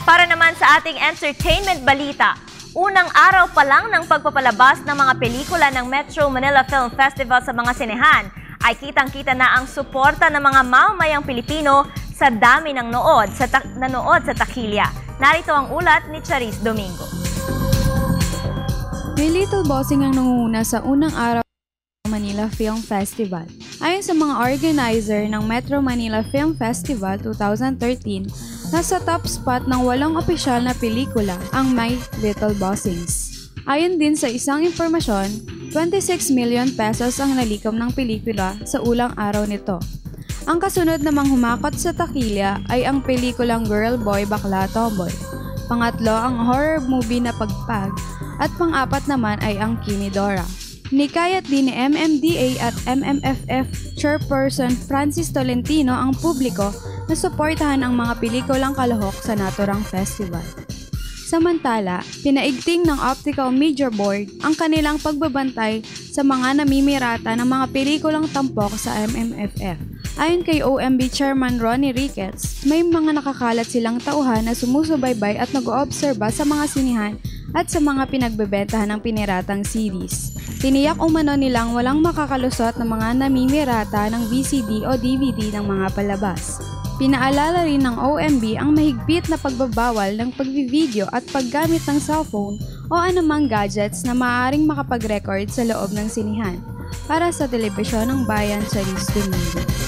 Para naman sa ating entertainment balita, unang araw pa lang ng pagpapalabas ng mga pelikula ng Metro Manila Film Festival sa mga sinehan, ay kitang-kita na ang suporta ng mga mamamayang Pilipino sa dami ng nanood sa takilya. Narito ang ulat ni Charis Domingo. May Little Bossing ang nangunguna sa unang araw ng Manila Film Festival. Ayon sa mga organizer ng Metro Manila Film Festival 2013, nasa top spot ng 8 opisyal na pelikula ang My Little Bossings. Ayon din sa isang impormasyon, 26 million pesos ang nalikom ng pelikula sa ulang araw nito. Ang kasunod namang humakot sa takilya ay ang pelikulang Girl, Boy, Bakla, Tomboy. Pangatlo ang horror movie na Pagpag at pang-apat naman ay ang Kimidora. Nikayat din ni MMDA at MMFF Chairperson Francis Tolentino ang publiko na suportahan ang mga pelikulang kalahok sa naturang festival. Samantala, pinaigting ng Optical Media Board ang kanilang pagbabantay sa mga namimirata ng mga pelikulang tampok sa MMFF. Ayon kay OMB Chairman Ronnie Ricketts, may mga nakakalat silang tauhan na sumusubaybay at nag-oobserba sa mga sinihan at sa mga pinagbebentahan ng piniratang CDs. Tiniyak umano nilang walang makakalusot ng mga namimirata ng VCD o DVD ng mga palabas. Pinaalala rin ng OMB ang mahigpit na pagbabawal ng pagbivideo at paggamit ng cellphone o anumang gadgets na maaaring makapag-record sa loob ng sinihan. Para sa Telebisyon ng Bayan, Charis Domingo.